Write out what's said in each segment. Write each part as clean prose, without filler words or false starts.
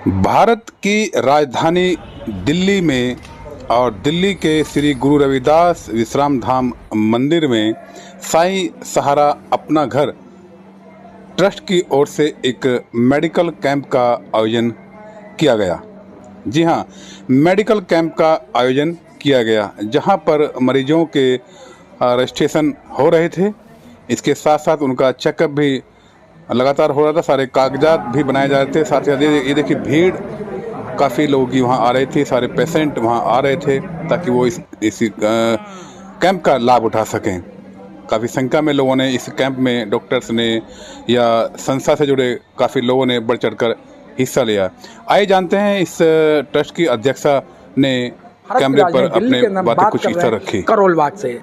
भारत की राजधानी दिल्ली में और दिल्ली के श्री गुरु रविदास विश्राम धाम मंदिर में साईं सहारा अपना घर ट्रस्ट की ओर से एक मेडिकल कैंप का आयोजन किया गया। जी हाँ, मेडिकल कैंप का आयोजन किया गया जहां पर मरीजों के रजिस्ट्रेशन हो रहे थे। इसके साथ साथ उनका चेकअप भी लगातार हो रहा था, सारे कागजात भी बनाए जा रहे थे। साथ ही ये देखिए भीड़ काफ़ी लोगों की वहाँ आ रही थी, सारे पेशेंट वहाँ आ रहे थे ताकि वो इस कैंप का लाभ उठा सकें। काफ़ी संख्या में लोगों ने इस कैंप में, डॉक्टर्स ने या संस्था से जुड़े काफ़ी लोगों ने बढ़ चढ़कर हिस्सा लिया। आइए जानते हैं इस ट्रस्ट की अध्यक्षा ने कैमरे पर अपने बातें कुछ इस तरह रखी। करोल बाग से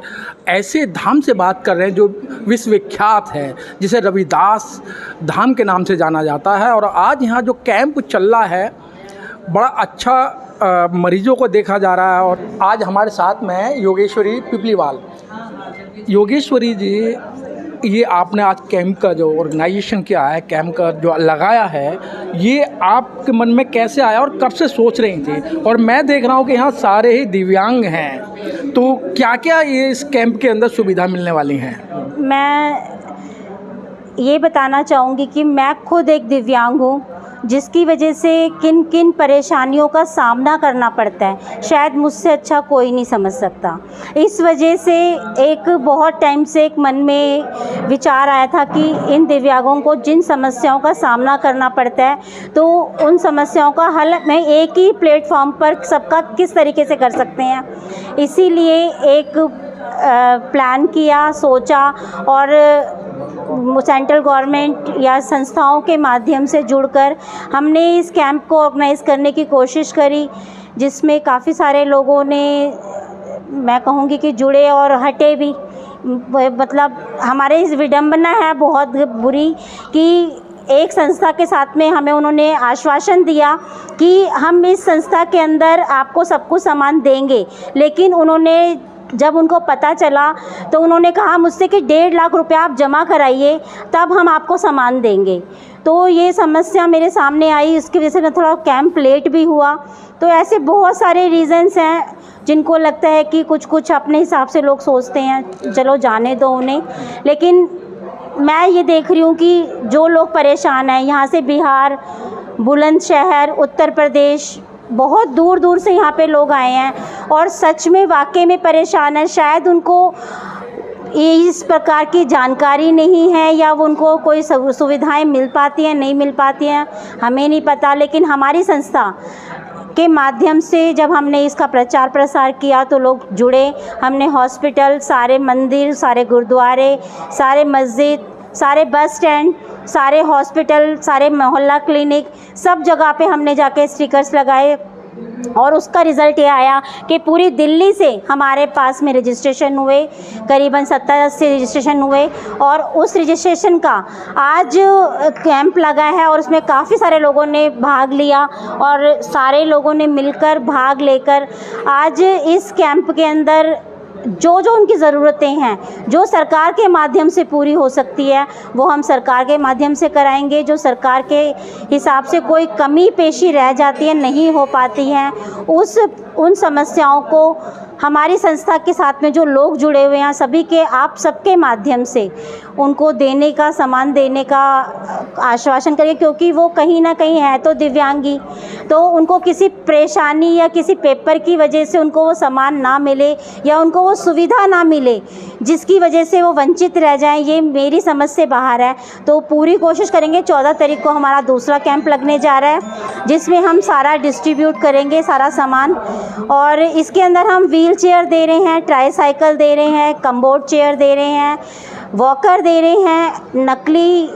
ऐसे धाम से बात कर रहे हैं जो विश्वविख्यात है, जिसे रविदास धाम के नाम से जाना जाता है। और आज यहाँ जो कैंप चल रहा है बड़ा अच्छा मरीजों को देखा जा रहा है। और आज हमारे साथ में है योगेश्वरी पिपलीवाल। योगेश्वरी जी, ये आपने आज कैंप का जो ऑर्गेनाइजेशन किया है, कैंप का जो लगाया है, ये आपके मन में कैसे आया और कब से सोच रही थी? और मैं देख रहा हूँ कि यहाँ सारे ही दिव्यांग हैं, तो क्या क्या ये इस कैंप के अंदर सुविधा मिलने वाली हैं? मैं ये बताना चाहूँगी कि मैं खुद एक दिव्यांग हूँ, जिसकी वजह से किन किन परेशानियों का सामना करना पड़ता है शायद मुझसे अच्छा कोई नहीं समझ सकता। इस वजह से एक बहुत टाइम से एक मन में विचार आया था कि इन दिव्यांगों को जिन समस्याओं का सामना करना पड़ता है तो उन समस्याओं का हल मैं एक ही प्लेटफॉर्म पर सबका किस तरीके से कर सकते हैं। इसीलिए एक प्लान किया, सोचा और सेंट्रल गवर्नमेंट या संस्थाओं के माध्यम से जुड़कर हमने इस कैंप को ऑर्गेनाइज़ करने की कोशिश करी, जिसमें काफ़ी सारे लोगों ने, मैं कहूँगी कि जुड़े और हटे भी। मतलब हमारे इस विडंबना है बहुत बुरी कि एक संस्था के साथ में हमें उन्होंने आश्वासन दिया कि हम इस संस्था के अंदर आपको सब कुछ सामान देंगे, लेकिन उन्होंने जब उनको पता चला तो उन्होंने कहा मुझसे कि 1.5 लाख रुपया आप जमा कराइए तब हम आपको सामान देंगे। तो ये समस्या मेरे सामने आई, इसकी वजह से मैं थोड़ा कैंप लेट भी हुआ। तो ऐसे बहुत सारे रीज़न्स हैं जिनको लगता है कि कुछ अपने हिसाब से लोग सोचते हैं, चलो जाने दो उन्हें। लेकिन मैं ये देख रही हूँ कि जो लोग परेशान हैं, यहाँ से बिहार, बुलंदशहर, उत्तर प्रदेश, बहुत दूर दूर से यहाँ पे लोग आए हैं और सच में वाकई में परेशान है। शायद उनको इस प्रकार की जानकारी नहीं है या उनको कोई सुविधाएं मिल पाती हैं, नहीं मिल पाती हैं, हमें नहीं पता। लेकिन हमारी संस्था के माध्यम से जब हमने इसका प्रचार प्रसार किया तो लोग जुड़े। हमने हॉस्पिटल, सारे मंदिर, सारे गुरुद्वारे, सारे मस्जिद, सारे बस स्टैंड, सारे हॉस्पिटल, सारे मोहल्ला क्लिनिक, सब जगह पे हमने जाके स्टिकर्स लगाए और उसका रिज़ल्ट ये आया कि पूरी दिल्ली से हमारे पास में रजिस्ट्रेशन हुए, करीबन 70-80 रजिस्ट्रेशन हुए। और उस रजिस्ट्रेशन का आज कैंप लगा है और उसमें काफ़ी सारे लोगों ने भाग लिया और सारे लोगों ने मिलकर भाग लेकर आज इस कैंप के अंदर जो उनकी ज़रूरतें हैं, जो सरकार के माध्यम से पूरी हो सकती है, वो हम सरकार के माध्यम से कराएंगे। जो सरकार के हिसाब से कोई कमी पेशी रह जाती है, नहीं हो पाती हैं, उन समस्याओं को हमारी संस्था के साथ में जो लोग जुड़े हुए हैं, सभी के, आप सबके माध्यम से उनको देने का, सामान देने का आश्वासन करें। क्योंकि वो कहीं ना कहीं है तो दिव्यांगी, तो उनको किसी परेशानी या किसी पेपर की वजह से उनको वो सामान ना मिले या उनको वो सुविधा ना मिले जिसकी वजह से वो वंचित रह जाएं, ये मेरी समझ से बाहर है। तो पूरी कोशिश करेंगे। 14 तारीख को हमारा दूसरा कैंप लगने जा रहा है जिसमें हम सारा डिस्ट्रीब्यूट करेंगे, सारा सामान। और इसके अंदर हम व्हील चेयर दे रहे हैं, ट्राईसाइकिल दे रहे हैं, कम्बोर्ड चेयर दे रहे हैं, वॉकर दे रहे हैं, नकली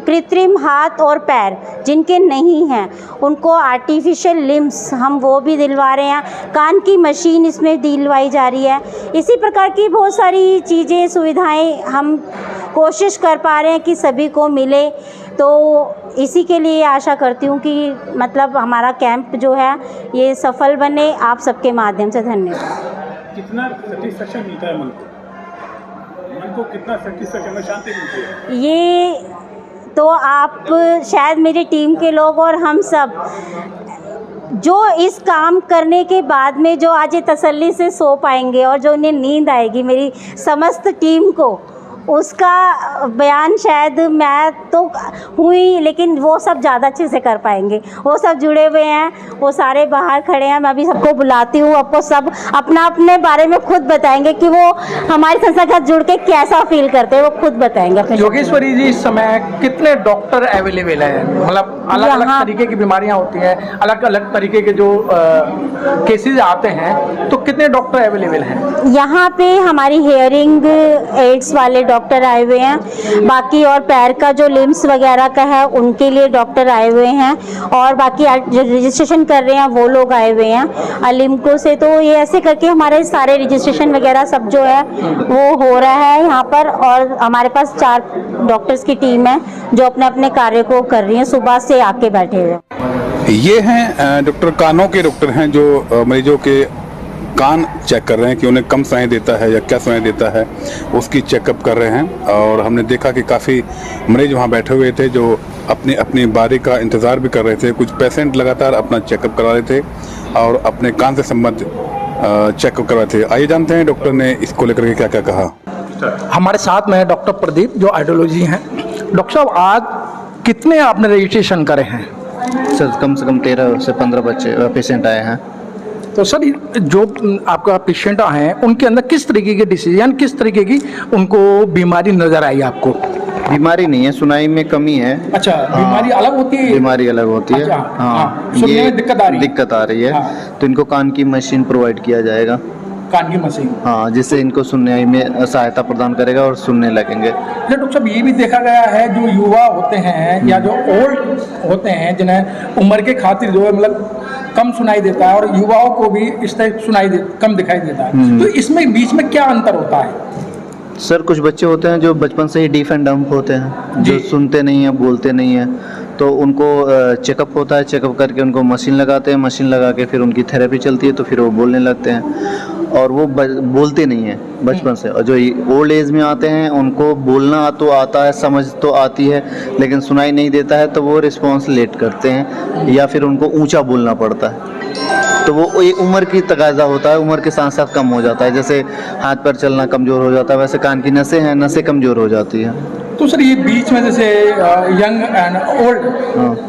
कृत्रिम हाथ और पैर जिनके नहीं हैं उनको आर्टिफिशियल लिम्स हम वो भी दिलवा रहे हैं, कान की मशीन इसमें दिलवाई जा रही है। इसी प्रकार की बहुत सारी चीज़ें, सुविधाएं हम कोशिश कर पा रहे हैं कि सभी को मिले। तो इसी के लिए आशा करती हूँ कि मतलब हमारा कैंप जो है ये सफल बने। आप सबके माध्यम से धन्यवाद। कितना सेटिस्फेक्शन मिलता है मन को कितना सेटिस्फेक्शन में शांति मिलती है? ये तो आप शायद मेरी टीम के लोग और हम सब जो इस काम करने के बाद में जो आज ये तसल्ली से सो पाएंगे और जो उन्हें नींद आएगी मेरी समस्त टीम को, उसका बयान शायद मैं तो हुई, लेकिन वो सब ज़्यादा अच्छे से कर पाएंगे। वो सब जुड़े हुए हैं, वो सारे बाहर खड़े हैं। मैं अभी सबको बुलाती हूँ, आपको सब अपना अपने बारे में खुद बताएंगे कि वो हमारी संस्था के साथ जुड़ के कैसा फील करते हैं, वो खुद बताएंगे अपने। योगेश्वरी जी, इस समय कितने डॉक्टर अवेलेबल हैं? मतलब अलग अलग तरीके की बीमारियां होती हैं, अलग अलग तरीके के जो केसेस आते हैं, तो कितने डॉक्टर अवेलेबल हैं? यहाँ पे हमारी हेयरिंग एड्स वाले डॉक्टर आए हुए हैं, बाकी और पैर का जो लिम्स वगैरह का है उनके लिए डॉक्टर आए हुए हैं, और बाकी जो रजिस्ट्रेशन कर रहे हैं वो लोग आए हुए हैं अलिमको से। तो ये ऐसे करके हमारे सारे रजिस्ट्रेशन वगैरह सब जो है वो हो रहा है यहाँ पर। और हमारे पास 4 डॉक्टर्स की टीम है जो अपने अपने कार्य को कर रही है, सुबह से आके बैठे हुए। ये हैं डॉक्टर कानों के डॉक्टर हैं जो मरीजों के कान चेक कर रहे हैं कि उन्हें कम सुनाई देता है या क्या सुनाई देता है, उसकी चेकअप कर रहे हैं। और हमने देखा कि काफ़ी मरीज वहाँ बैठे हुए थे जो अपनी अपनी बारी का इंतज़ार भी कर रहे थे। कुछ पेशेंट लगातार अपना चेकअप करा रहे थे और अपने कान से संबंधित चेकअप करवाए थे। आइए जानते हैं डॉक्टर ने इसको लेकर के क्या क्या कहा। हमारे साथ में है डॉक्टर प्रदीप जो आइडियोलॉजी हैं। डॉक्टर साहब, आज कितने आपने रजिस्ट्रेशन करे हैं? सर कम से कम 13 से 15 बच्चे पेशेंट आए हैं। तो सर, जो आपका पेशेंट आए हैं उनके अंदर किस तरीके की डिसीजन, किस तरीके की उनको बीमारी नजर आई आपको? बीमारी नहीं है, सुनाई में कमी है। अच्छा, बीमारी अलग होती है? बीमारी अलग होती है। अच्छा, हाँ, सुनने में दिक्कत आ रही है। हाँ। तो इनको कान की मशीन प्रोवाइड किया जाएगा। कान की मशीन? हाँ, जिससे इनको सुनने में सहायता प्रदान करेगा और सुनने लगेंगे। डॉक्टर साहब, ये भी देखा गया है जो युवा होते हैं या जो ओल्ड होते हैं जिन्हें उम्र के खातिर जो है मतलब कम सुनाई देता है, और युवाओं को भी इस तरह कम दिखाई देता है, तो इसमें बीच में क्या अंतर होता है? सर कुछ बच्चे होते हैं जो बचपन से ही डीफ एंड डम्प होते हैं, जो सुनते नहीं हैं, बोलते नहीं हैं। तो उनको चेकअप होता है, चेकअप करके उनको मशीन लगाते हैं, मशीन लगा के फिर उनकी थेरेपी चलती है, तो फिर वो बोलने लगते हैं। और वो बोलते नहीं हैं बचपन से। और जो ओल्ड एज में आते हैं उनको बोलना तो आता है, समझ तो आती है, लेकिन सुनाई नहीं देता है, तो वो रिस्पॉन्स लेट करते हैं या फिर उनको ऊंचा बोलना पड़ता है। तो वो एक उम्र की तकाजा होता है, उम्र के साथ साथ कम हो जाता है। जैसे हाथ पैर चलना कमज़ोर हो जाता है, वैसे कान की नसें हैं, नसें कमज़ोर हो जाती हैं। तो सर, ये बीच में जैसे यंग एंड ओल्ड,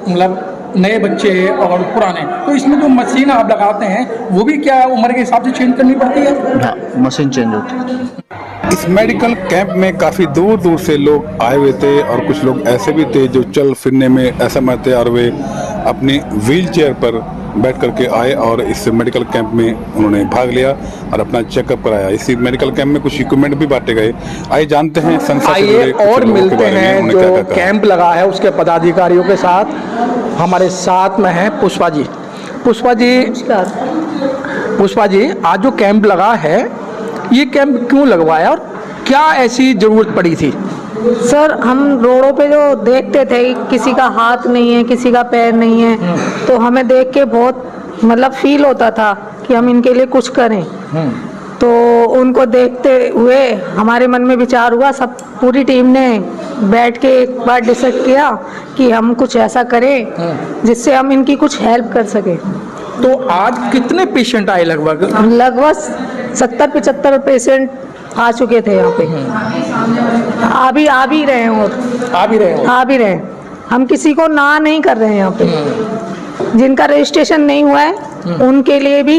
मतलब नए बच्चे और पुराने, तो इसमें जो मशीन आप लगाते हैं वो भी क्या उम्र के हिसाब से चेंज करनी पड़ती है? हाँ, मशीन चेंज होती है। इस मेडिकल कैंप में काफ़ी दूर दूर से लोग आए हुए थे और कुछ लोग ऐसे भी थे जो चल फिरने में असमर्थ थे और वे अपनी व्हील चेयर पर बैठ करके आए और इस मेडिकल कैंप में उन्होंने भाग लिया और अपना चेकअप कराया। इसी मेडिकल कैंप में कुछ इक्विपमेंट भी बांटे गए। आइए जानते हैं संस्था से जुड़े कुछ और लोगों के मिलते बारे में, हैं उन्होंने जो क्या-क्या कहा। कैंप लगा है उसके पदाधिकारियों के साथ। हमारे साथ में है पुष्पा जी। पुष्पा जी, आज जो कैंप लगा है, ये कैंप क्यों लगवाया और क्या ऐसी ज़रूरत पड़ी थी? सर, हम रोडों पे जो देखते थे किसी का हाथ नहीं है, किसी का पैर नहीं है, तो हमें देख के बहुत मतलब फील होता था कि हम इनके लिए कुछ करें। तो उनको देखते हुए हमारे मन में विचार हुआ, सब पूरी टीम ने बैठ के एक बार डिसाइड किया कि हम कुछ ऐसा करें जिससे हम इनकी कुछ हेल्प कर सकें। तो आज कितने पेशेंट आए? लगभग 70-75 पेशेंट आ चुके थे यहाँ पे। आ भी रहे हैं और आ भी रहे हैं। हम किसी को ना नहीं कर रहे हैं यहाँ पे। जिनका रजिस्ट्रेशन नहीं हुआ है उनके लिए भी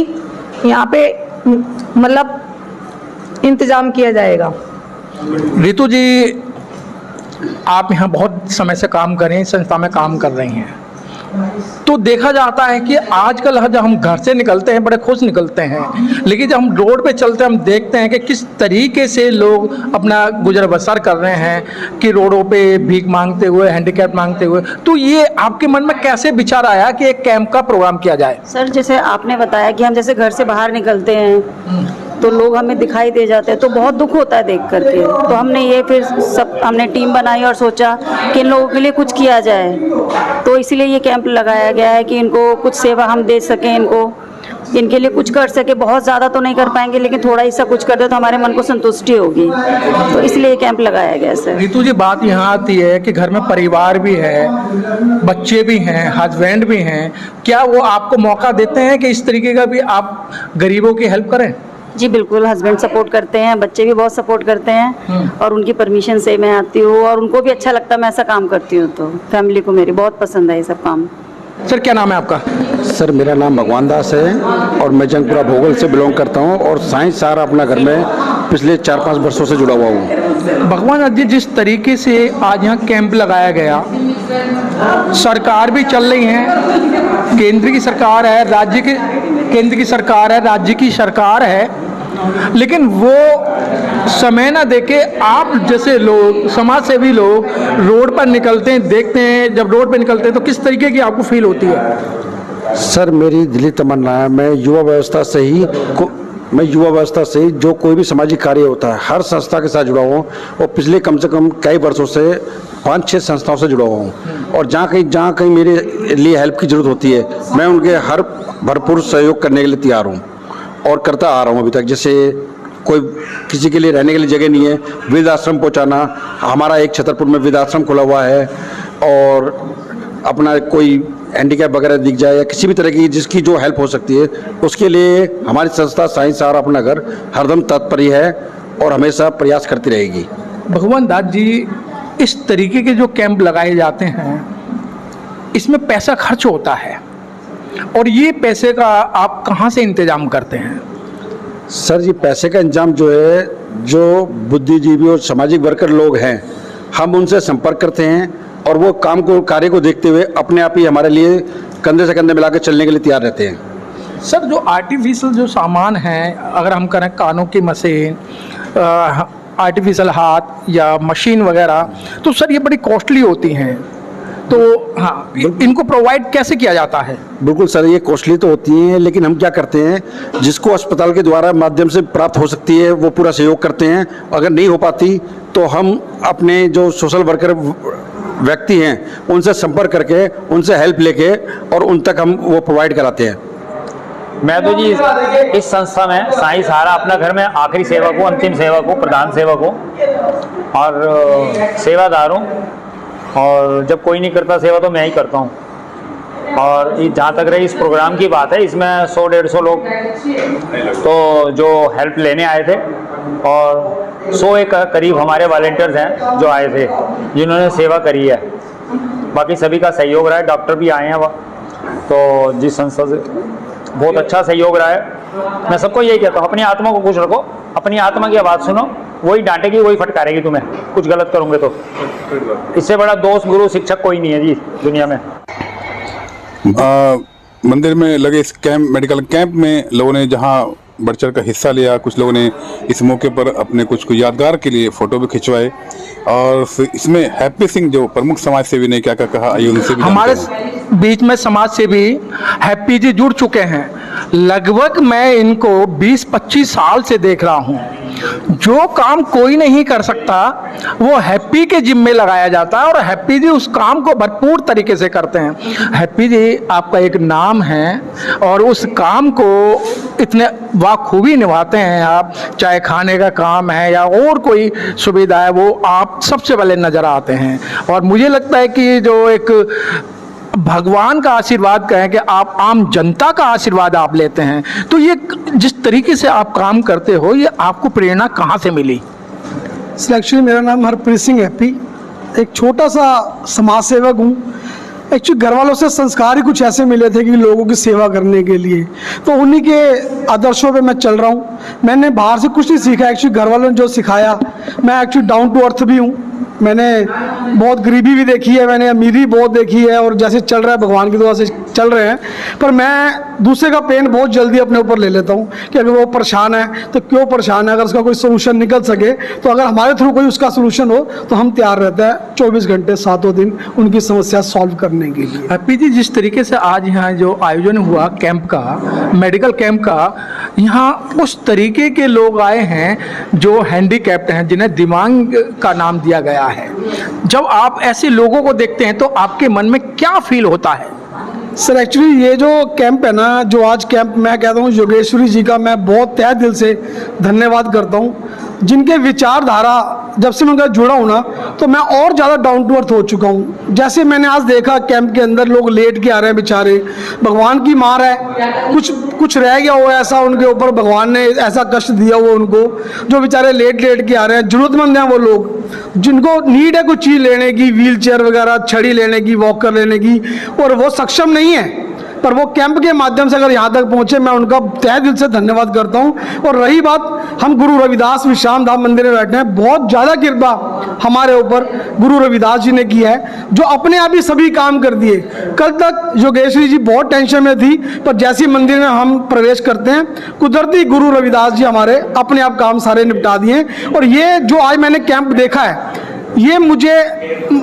यहाँ पे मतलब इंतजाम किया जाएगा। रितु जी, आप यहाँ बहुत समय से काम कर रही हैं, संस्था में काम कर रही हैं, तो देखा जाता है कि आजकल जब हम घर से निकलते हैं बड़े खुश निकलते हैं, लेकिन जब हम रोड पे चलते हैं हम देखते हैं कि किस तरीके से लोग अपना गुजर बसर कर रहे हैं कि रोडों पे भीख मांगते हुए, हैंडीकैप मांगते हुए। तो ये आपके मन में कैसे विचार आया कि एक कैंप का प्रोग्राम किया जाए? सर, जैसे आपने बताया कि हम जैसे घर से बाहर निकलते हैं तो लोग हमें दिखाई दे जाते हैं, तो बहुत दुख होता है देख करके। तो हमने टीम बनाई और सोचा कि इन लोगों के लिए कुछ किया जाए, तो इसीलिए ये कैंप लगाया गया है कि इनको कुछ सेवा हम दे सकें इनको। इनके लिए कुछ कर सके। बहुत ज़्यादा तो नहीं कर पाएंगे, लेकिन थोड़ा हिस्सा कुछ कर दे तो हमारे मन को संतुष्टि होगी, तो इसलिए ये कैंप लगाया गया सर। रितु जी, बात यहाँ आती है कि घर में परिवार भी है, बच्चे भी हैं, हस्बैंड भी हैं, क्या वो आपको मौका देते हैं कि इस तरीके का भी आप गरीबों की हेल्प करें? जी बिल्कुल, हस्बैंड सपोर्ट करते हैं, बच्चे भी बहुत सपोर्ट करते हैं, और उनकी परमिशन से मैं आती हूँ और उनको भी अच्छा लगता है मैं ऐसा काम करती हूँ, तो फैमिली को मेरी बहुत पसंद है ये सब काम। सर, क्या नाम है आपका? सर, मेरा नाम भगवान दास है और मैं जंगपुरा भोगल से बिलोंग करता हूँ और साइंस सहारा अपना घर में पिछले 4-5 वर्षों से जुड़ा हुआ हूँ। भगवान दास जी, जिस तरीके से आज यहाँ कैंप लगाया गया, सरकार भी चल रही है, केंद्र की सरकार है, केंद्र की सरकार है, राज्य की सरकार है, लेकिन वो समय ना देके आप जैसे लोग, समाज सेवी लोग रोड पर निकलते हैं, देखते हैं, जब रोड पर निकलते हैं तो किस तरीके की आपको फील होती है? सर, मेरी दिली तमन्ना है, मैं युवा व्यवस्था से ही जो कोई भी सामाजिक कार्य होता है हर संस्था के साथ जुड़ा हुआ हूँ और पिछले कम से कम कई वर्षों से 5-6 संस्थाओं से जुड़ा हुआ हूँ और जहाँ कहीं मेरे लिए हेल्प की ज़रूरत होती है मैं उनके हर भरपूर सहयोग करने के लिए तैयार हूँ और करता आ रहा हूँ अभी तक। जैसे कोई किसी के लिए रहने के लिए जगह नहीं है, वृद्ध आश्रम पहुँचाना, हमारा एक छतरपुर में वृद्ध आश्रम खुला हुआ है, और अपना कोई हैंडीकैप वगैरह दिख जाए या किसी भी तरह की जिसकी जो हेल्प हो सकती है उसके लिए हमारी संस्था साइंस सहारा अपना घर हरदम तत्पर है और हमेशा प्रयास करती रहेगी। भगवान दास जी, इस तरीके के जो कैंप लगाए जाते हैं इसमें पैसा खर्च होता है, और ये पैसे का आप कहाँ से इंतजाम करते हैं? सर जी, पैसे का इंतजाम जो है, जो बुद्धिजीवी और सामाजिक वर्कर लोग हैं हम उनसे संपर्क करते हैं और वो कार्य को देखते हुए अपने आप ही हमारे लिए कंधे से कंधे मिलाकर चलने के लिए तैयार रहते हैं। सर, जो आर्टिफिशियल जो सामान है, अगर हम करें कानों की मशीन, आर्टिफिशियल हाथ या मशीन वगैरह, तो सर ये बड़ी कॉस्टली होती हैं, तो हाँ, इनको प्रोवाइड कैसे किया जाता है? बिल्कुल सर, ये कॉस्टली तो होती हैं, लेकिन हम क्या करते हैं, जिसको अस्पताल के द्वारा माध्यम से प्राप्त हो सकती है वो पूरा सहयोग करते हैं। अगर नहीं हो पाती तो हम अपने जो सोशल वर्कर व्यक्ति हैं उनसे संपर्क करके उनसे हेल्प लेके और उन तक हम वो प्रोवाइड कराते हैं। मैं तो जी इस संस्था में साइंस सहारा अपना घर में आखिरी सेवक हूँ, अंतिम सेवक हूँ, प्रधान सेवक हूँ और सेवादार हूँ, और जब कोई नहीं करता सेवा तो मैं ही करता हूँ। और जहाँ तक रही इस प्रोग्राम की बात है, इसमें 100-150 लोग तो जो हेल्प लेने आए थे और 100 के करीब हमारे वॉलंटियर्स हैं जो आए थे जिन्होंने सेवा करी है। बाकी सभी का सहयोग रहा है, डॉक्टर भी आए हैं तो जिस संस्था से बहुत अच्छा सहयोग रहा है। मैं सबको यही कहता हूँ, अपनी आत्मा को खुश रखो, अपनी आत्मा की आवाज़ सुनो, वही डांटेगी वही फटकारेगी तुम्हें कुछ गलत करोगे तो। इससे बड़ा दोस्त गुरु शिक्षक कोई नहीं है जी दुनिया में। मंदिर में लगे इस मेडिकल कैंप में लोगों ने जहां बढ़ चढ़ कर हिस्सा लिया, कुछ लोगों ने इस मौके पर अपने कुछ को यादगार के लिए फोटो भी खिंचवाए, और इसमें हैप्पी सिंह जो प्रमुख समाज सेवी ने क्या क्या कहा, आइए उनसे भी हमारे बीच में समाज सेवी हैप्पी जी जुड़ चुके हैं। लगभग मैं इनको 20-25 साल से देख रहा हूँ। जो काम कोई नहीं कर सकता वो हैप्पी के जिम्मे लगाया जाता है और हैप्पी जी उस काम को भरपूर तरीके से करते हैं। हैप्पी जी, आपका एक नाम है और उस काम को इतने बाखूबी निभाते हैं आप, चाहे खाने का काम है या और कोई सुविधा है, वो आप सबसे पहले नज़र आते हैं। और मुझे लगता है कि जो एक भगवान का आशीर्वाद कहें कि आप आम जनता का आशीर्वाद आप लेते हैं, तो ये जिस तरीके से आप काम करते हो, ये आपको प्रेरणा कहाँ से मिली? सर, एक्चुअली मेरा नाम हरप्रीत सिंह हैप्पी, एक छोटा सा समाज सेवक हूँ। एक्चुअली घर वालों से संस्कार ही कुछ ऐसे मिले थे कि लोगों की सेवा करने के लिए, तो उन्हीं के आदर्शों पे मैं चल रहा हूँ। मैंने बाहर से कुछ नहीं सीखा, एक्चुअली घर वालों ने जो सिखाया। मैं एक्चुअली डाउन टू अर्थ भी हूँ, मैंने बहुत गरीबी भी देखी है, मैंने अमीरी बहुत देखी है, और जैसे चल रहा है भगवान की दुआ से चल रहे हैं। पर मैं दूसरे का पेन बहुत जल्दी अपने ऊपर ले लेता हूँ कि अगर वो परेशान है तो क्यों परेशान है, अगर उसका कोई सोल्यूशन निकल सके तो अगर हमारे थ्रू कोई उसका सोल्यूशन हो तो हम तैयार रहते हैं 24 घंटे 7 दिन उनकी समस्या सॉल्व करने के लिए। हैप्पी जी, जिस तरीके से आज यहाँ जो आयोजन हुआ कैंप का, मेडिकल कैंप का, यहाँ उस तरीके के लोग आए हैं जो हैंडीकैप्ड हैं, जिन्हें दिमाग का नाम दिया गया है। जब आप ऐसे लोगों को देखते हैं तो आपके मन में क्या फील होता है? सर एक्चुअली ये जो कैंप है ना, जो आज कैंप मैं कहता हूँ योगेश्वरी जी का मैं बहुत तहे दिल से धन्यवाद करता हूँ। जिनके विचारधारा जब से मैं उनका जुड़ा हूँ ना, तो मैं और ज़्यादा डाउन टू अर्थ हो चुका हूँ। जैसे मैंने आज देखा कैंप के अंदर लोग लेट के आ रहे हैं बेचारे, भगवान की मार है, कुछ रह गया हो ऐसा उनके ऊपर, भगवान ने ऐसा कष्ट दिया हुआ उनको, जो बेचारे लेट के आ रहे हैं। ज़रूरतमंद हैं वो लोग जिनको नीड है कुछ चीज़ लेने की, व्हील चेयर वगैरह, छड़ी लेने की, वॉकर लेने की, और वो सक्षम नहीं है। पर वो कैंप के माध्यम से अगर यहाँ तक पहुँचे, मैं उनका तहे दिल से धन्यवाद करता हूँ। और रही बात, हम गुरु रविदास विश्राम धाम मंदिर में बैठे हैं, बहुत ज़्यादा कृपा हमारे ऊपर गुरु रविदास जी ने की है, जो अपने आप ही सभी काम कर दिए। कल तक योगेश्वरी जी बहुत टेंशन में थी, पर जैसे मंदिर में हम प्रवेश करते हैं, कुदरती गुरु रविदास जी हमारे अपने आप काम सारे निपटा दिए। और ये जो आज मैंने कैंप देखा है, ये मुझे,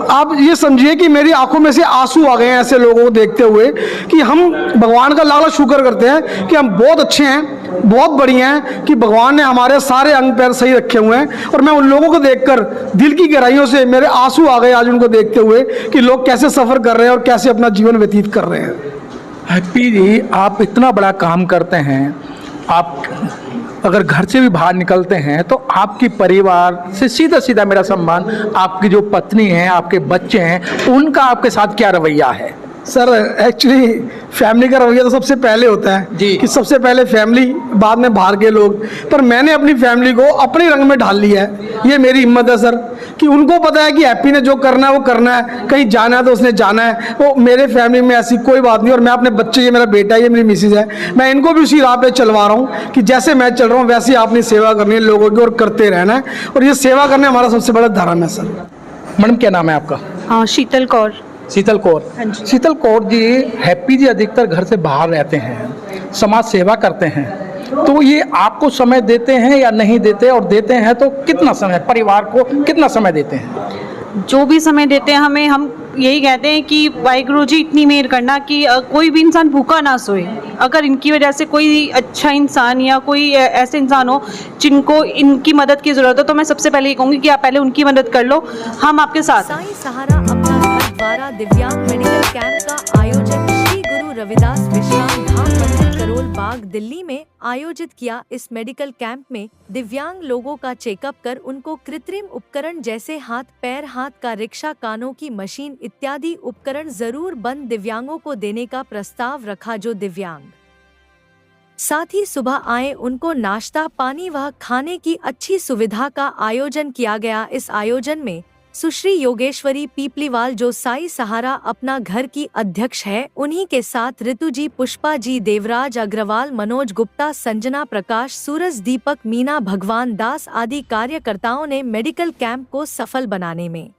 आप ये समझिए कि मेरी आंखों में से आंसू आ गए हैं ऐसे लोगों को देखते हुए, कि हम भगवान का लाख शुक्र करते हैं कि हम बहुत अच्छे हैं, बहुत बढ़िया हैं, कि भगवान ने हमारे सारे अंग पैर सही रखे हुए हैं। और मैं उन लोगों को देखकर दिल की गहराइयों से मेरे आंसू आ गए आज उनको देखते हुए, कि लोग कैसे सफ़र कर रहे हैं और कैसे अपना जीवन व्यतीत कर रहे हैं। हैप्पी जी, आप इतना बड़ा काम करते हैं, आप अगर घर से भी बाहर निकलते हैं तो आपकी परिवार से सीधा मेरा सम्मान, आपकी जो पत्नी है, आपके बच्चे हैं, उनका आपके साथ क्या रवैया है? सर एक्चुअली फैमिली का रवैया तो सबसे पहले होता है जी। कि सबसे पहले फैमिली, बाद में बाहर के लोग। पर मैंने अपनी फैमिली को अपने रंग में ढाल लिया है, ये मेरी हिम्मत है सर, कि उनको पता है कि हैप्पी ने जो करना है वो करना है, कहीं जाना है तो उसने जाना है। वो मेरे फैमिली में ऐसी कोई बात नहीं। और मैं अपने बच्चे, ये मेरा बेटा है, ये मेरी मिसेज है, मैं इनको भी उसी राह पे चलवा रहा हूँ कि जैसे मैं चल रहा हूँ वैसे आपने सेवा करनी है लोगों की, और करते रहना है। और ये सेवा करने हमारा सबसे बड़ा धर्म है सर। मैडम क्या नाम है आपका? हाँ, शीतल कौर। शीतल कौर। शीतल कौर जी, हैप्पी जी अधिकतर घर से बाहर रहते हैं, समाज सेवा करते हैं, तो ये आपको समय देते हैं या नहीं देते, और देते हैं तो कितना समय, परिवार को कितना समय देते हैं? जो भी समय देते हैं हमें, हम यही कहते हैं कि वाहिगुरु जी इतनी मेहर करना कि कोई भी इंसान भूखा ना सोए। अगर इनकी वजह से कोई अच्छा इंसान या कोई ऐसे इंसान हो जिनको इनकी मदद की ज़रूरत हो, तो मैं सबसे पहले ये कहूँगी कि आप पहले उनकी मदद कर लो, हम आपके साथ हैं। साई सहारा अपना घर द्वारा दिव्यांग मेडिकल कैंप का आयोजन श्री गुरु रविदास विश्राम धाम मंदिर करोल बाग दिल्ली में आयोजित किया। इस मेडिकल कैंप में दिव्यांग लोगों का चेकअप कर उनको कृत्रिम उपकरण जैसे हाथ पैर, हाथ का रिक्शा, कानों की मशीन इत्यादि उपकरण जरूर बंद दिव्यांगों को देने का प्रस्ताव रखा। जो दिव्यांग साथ ही सुबह आए उनको नाश्ता पानी व खाने की अच्छी सुविधा का आयोजन किया गया। इस आयोजन में सुश्री योगेश्वरी पीपलीवाल, जो साई सहारा अपना घर की अध्यक्ष है, उन्हीं के साथ ऋतु जी, पुष्पा जी, देवराज अग्रवाल, मनोज गुप्ता, संजना प्रकाश, सूरज, दीपक, मीना, भगवान दास आदि कार्यकर्ताओं ने मेडिकल कैंप को सफल बनाने में